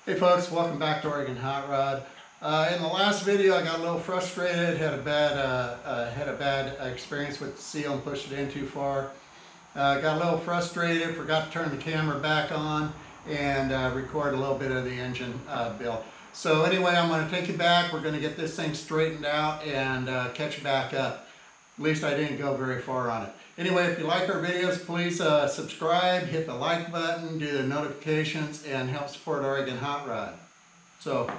Hey folks, welcome back to Oregon Hot Rod. In the last video I got a little frustrated, had a bad experience with the seal and pushed it in too far. Got a little frustrated, forgot to turn the camera back on and record a little bit of the engine build. So anyway, I'm going to take you back, we're going to get this thing straightened out and catch you back up. At least I didn't go very far on it. Anyway, if you like our videos, please subscribe, hit the like button, do the notifications, and help support Oregon Hot Rod. So,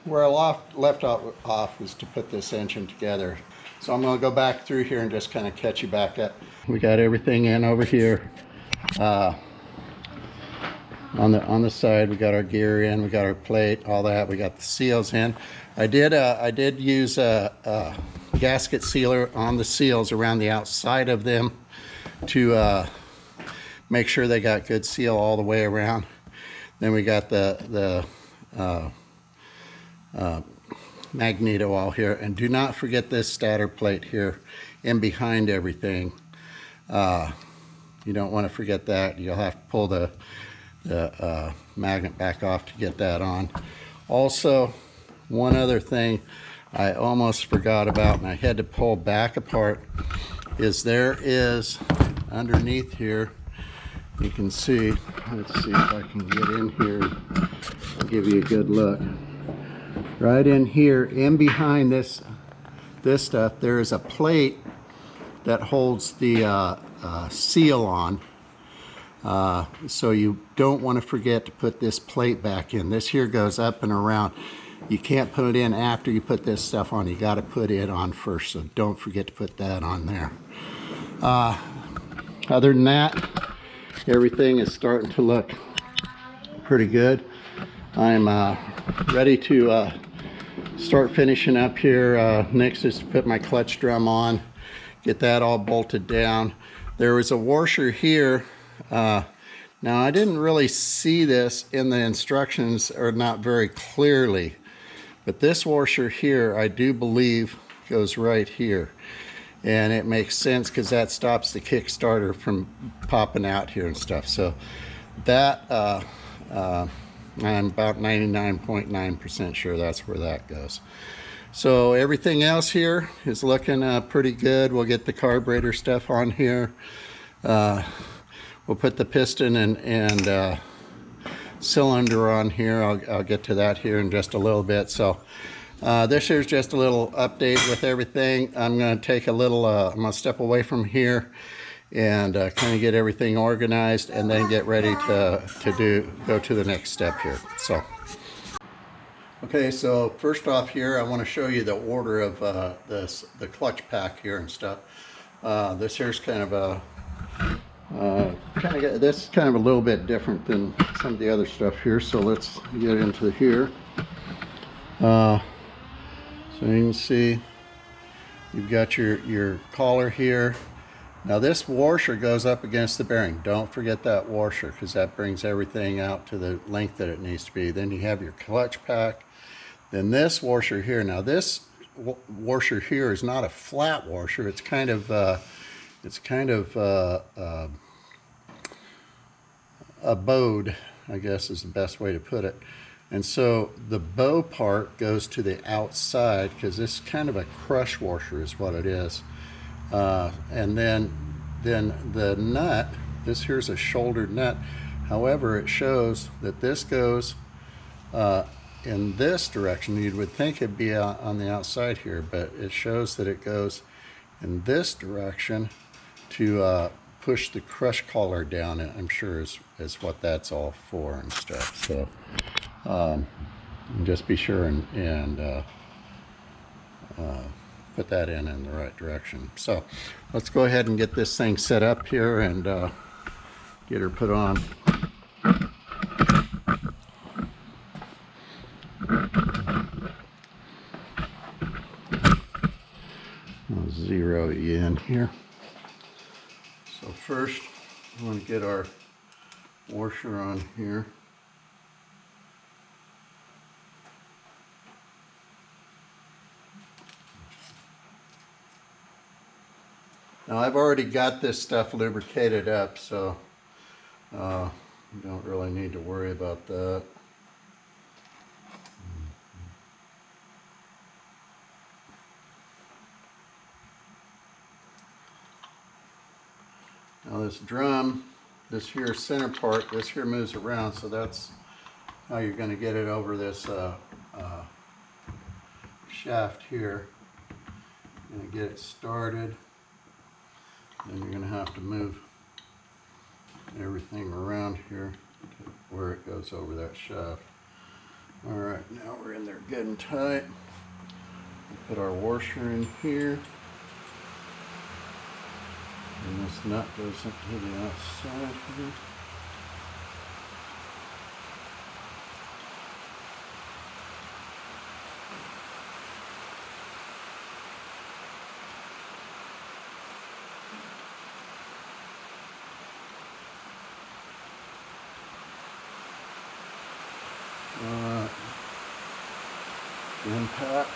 where I left off was to put this engine together. So I'm going to go back through here and just kind of catch you back up. We got everything in over here. On the side, we got our gear in, we got our plate, all that. We got the seals in. I did use a gasket sealer on the seals around the outside of them to make sure they got good seal all the way around. Then we got the magneto all here, and do not forget this stator plate here in behind everything. You don't want to forget that. You'll have to pull the magnet back off to get that on. Also, one other thing I almost forgot about, and I had to pull back apart, is there is underneath here, you can see, let's see if I can get in here, I'll give you a good look. Right in here, in behind this stuff, there is a plate that holds the seal on. So you don't want to forget to put this plate back in. This here goes up and around. You can't put it in after you put this stuff on. You got to put it on first, so don't forget to put that on there. Other than that, everything is starting to look pretty good. I'm ready to start finishing up here. Next is to put my clutch drum on, get that all bolted down. There was a washer here. Now I didn't really see this in the instructions, or not very clearly, but this washer here I do believe goes right here, and it makes sense because that stops the Kickstarter from popping out here and stuff. So that I'm about 99.9% sure that's where that goes. So everything else here is looking pretty good. We'll get the carburetor stuff on here. We'll put the piston and cylinder on here. I'll get to that here in just a little bit. So this here's just a little update with everything. I'm going to take a little, I'm going to step away from here and kind of get everything organized, and then get ready to go to the next step here. So, okay, so first off here, I want to show you the order of the clutch pack here and stuff. This here's kind of a this is kind of a little bit different than some of the other stuff here, so let's get into here. So you can see you've got your collar here. Now this washer goes up against the bearing. Don't forget that washer, because that brings everything out to the length that it needs to be. Then you have your clutch pack. Then this washer here. Now this washer here is not a flat washer. It's kind of a bowed, I guess is the best way to put it. And so the bow part goes to the outside, because this is kind of a crush washer is what it is. And then the nut, this here's a shouldered nut. However, it shows that this goes in this direction. You would think it'd be on the outside here, but it shows that it goes in this direction to push the crush collar down. I'm sure is what that's all for and stuff. So just be sure and put that in the right direction. So let's go ahead and get this thing set up here and get her put on. I'll zero you in here. So first, we want to get our washer on here. Now I've already got this stuff lubricated up, so You don't really need to worry about that. Now this drum, this here center part, this here moves around, so that's how you're going to get it over this shaft here. You're going to get it started, then you're going to have to move everything around here to where it goes over that shaft. Alright, now we're in there good and tight. We'll put our washer in here. And this nut goes up to the outside here. Impact.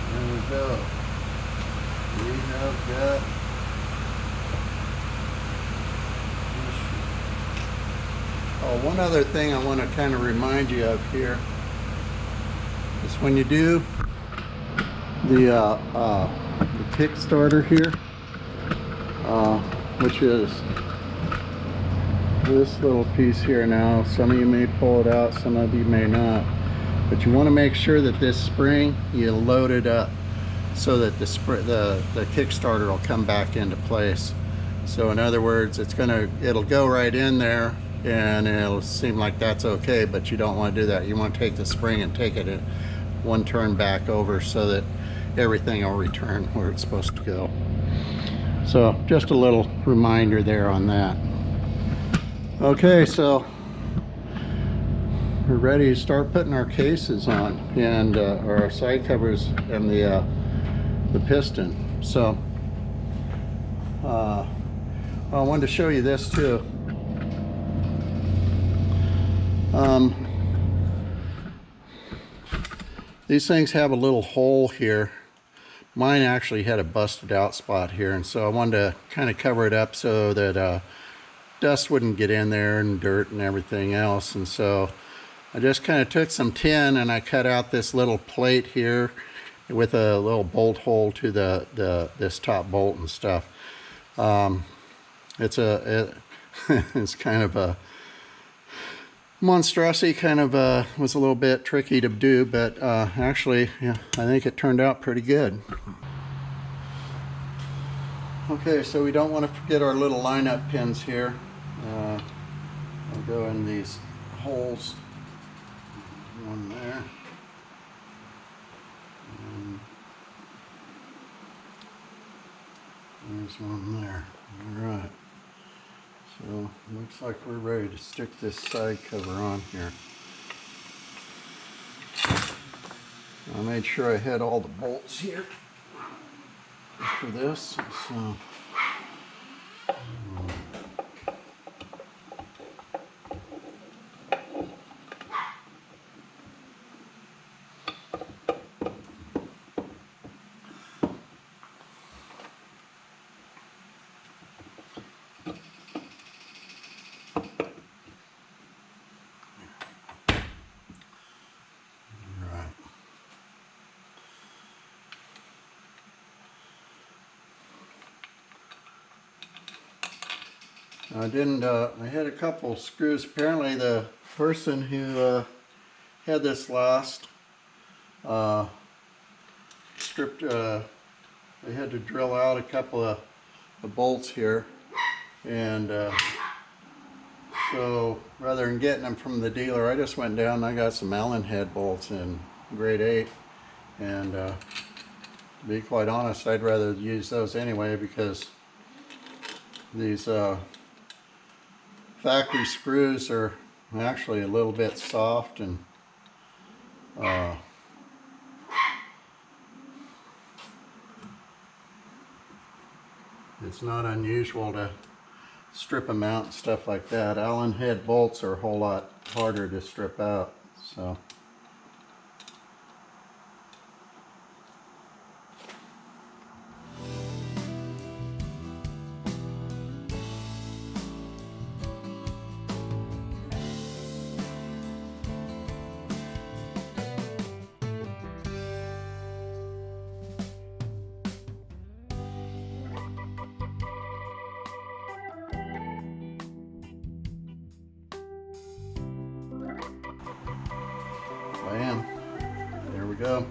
There we go. We have got one other thing I want to kind of remind you of here is when you do the Kickstarter here, which is this little piece here. Now some of you may pull it out, some of you may not, but you want to make sure that this spring you load it up so that the Kickstarter will come back into place. So in other words, it'll go right in there and it'll seem like that's okay, but you don't want to do that. You want to take the spring and take it one turn back over so that everything will return where it's supposed to go. So just a little reminder there on that. Okay, so we're ready to start putting our cases on and our side covers and the piston. So I wanted to show you this too. These things have a little hole here. Mine actually had a busted out spot here, and so I wanted to kind of cover it up so that dust wouldn't get in there and dirt and everything else. And so I just kind of took some tin and I cut out this little plate here with a little bolt hole to this top bolt and stuff. It's kind of a monstrosity, kind of was a little bit tricky to do, but actually, yeah, I think it turned out pretty good. Okay, so we don't want to forget our little lineup pins here. I'll go in these holes. One there. And there's one there. All right. So looks like we're ready to stick this side cover on here. I made sure I had all the bolts here for this. So I had a couple screws. Apparently the person who had this lost stripped, they had to drill out a couple of bolts here, and so rather than getting them from the dealer, I just went down and I got some Allen head bolts in grade 8, and to be quite honest, I'd rather use those anyway, because these factory screws are actually a little bit soft, and it's not unusual to strip them out and stuff like that. Allen head bolts are a whole lot harder to strip out. So. Bam. There we go.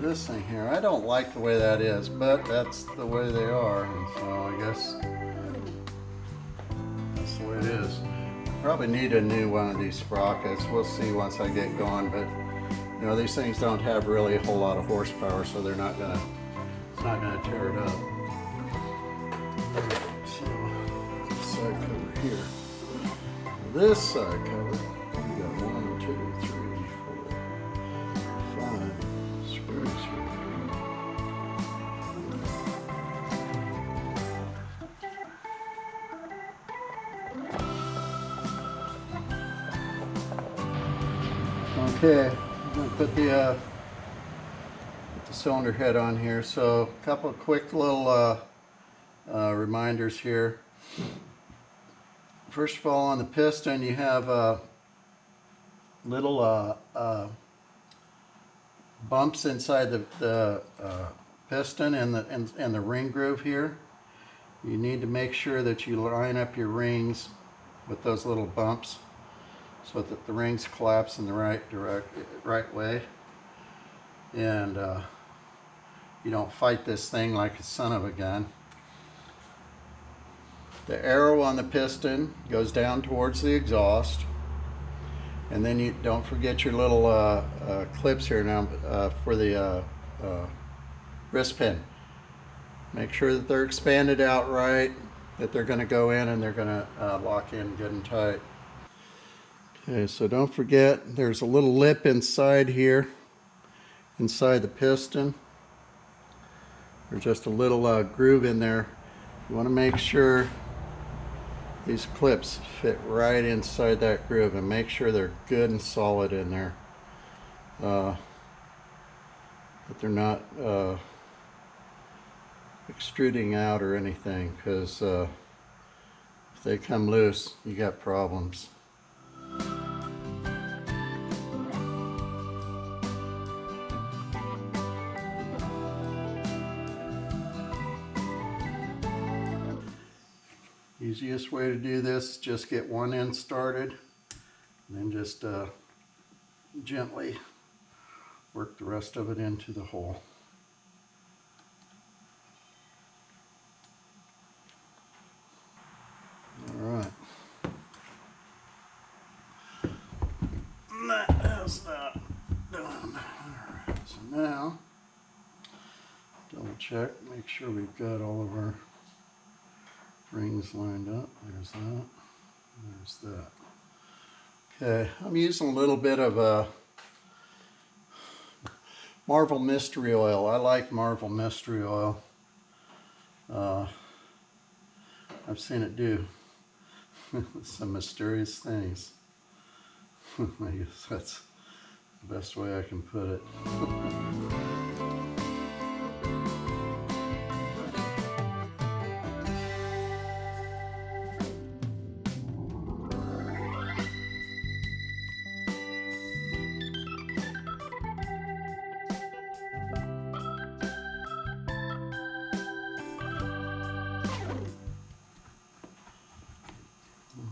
This thing here, I don't like the way that is, but that's the way they are, and so I guess that's the way it is. Probably need a new one of these sprockets. We'll see once I get going, but you know, these things don't have really a whole lot of horsepower, so they're not gonna, it's not gonna tear it up. So, this side cover here. This side cover, we got 1, 2, 3, 4, 5 screws here. Okay, I'm going to put the cylinder head on here. So a couple of quick little reminders here. First of all, on the piston you have little bumps inside the piston and the ring groove here. You need to make sure that you line up your rings with those little bumps so that the rings collapse in the right way, and you don't fight this thing like a son of a gun. The arrow on the piston goes down towards the exhaust, and then you don't forget your little clips here now for the wrist pin. Make sure that they're expanded out right, that they're going to go in and they're going to lock in good and tight. Okay, so don't forget there's a little lip inside here, inside the piston. There's just a little groove in there. You want to make sure these clips fit right inside that groove and make sure they're good and solid in there. That they're not extruding out or anything, because if they come loose, you got problems. Easiest way to do this, just get one end started and then just gently work the rest of it into the hole. Alright. That's that done. Alright, so now double check, make sure we've got all of our rings lined up. There's that. There's that. Okay, I'm using a little bit of Marvel Mystery Oil. I like Marvel Mystery Oil. I've seen it do some mysterious things. I guess that's the best way I can put it.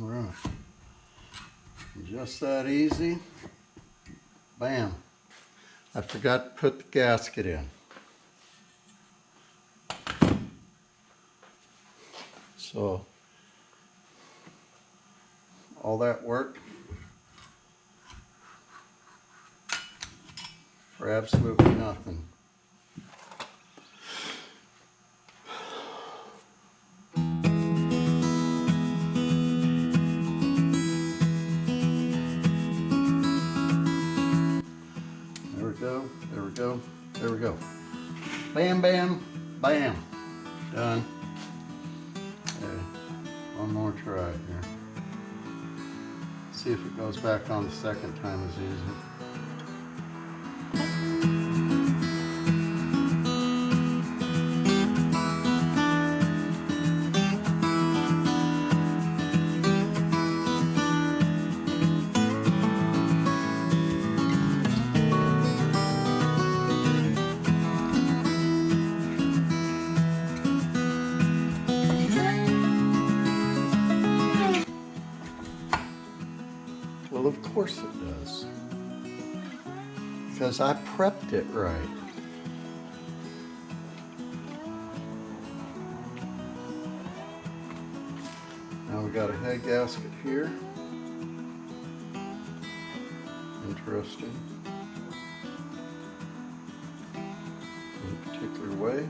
Alright, just that easy. Bam. I forgot to put the gasket in. So, all that work for absolutely nothing. There we go. go. Bam, bam, bam. Done. Okay. One more try here. See if it goes back on the second time as easy. Well, of course it does, because I prepped it right. Now we got a head gasket here. Interesting. In a particular way.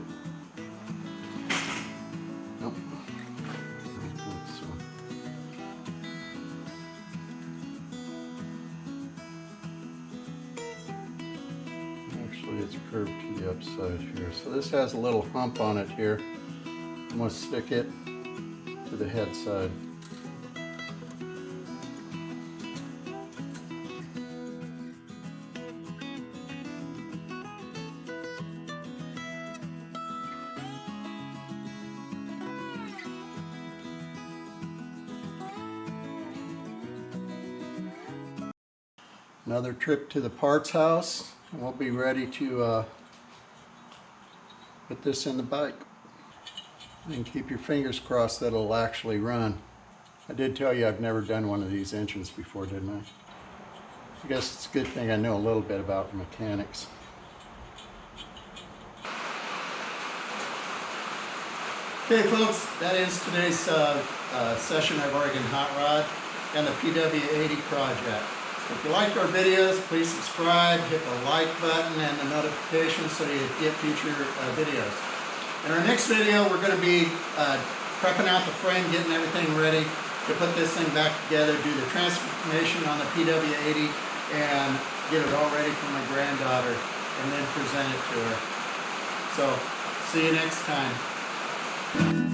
Nope. I don't think so. Actually, it's curved to the upside here. So this has a little hump on it here. I'm going to stick it to the head side. Another trip to the parts house, and we'll be ready to put this in the bike. And keep your fingers crossed that it'll actually run. I did tell you I've never done one of these engines before, didn't I? I guess it's a good thing I know a little bit about mechanics. Okay folks, that ends today's session of Oregon Hot Rod and the PW80 project. If you liked our videos, please subscribe, hit the like button and the notification so you get future videos. In our next video, we're going to be prepping out the frame, getting everything ready to put this thing back together, do the transformation on the PW80, and get it all ready for my granddaughter, and then present it to her. So, see you next time.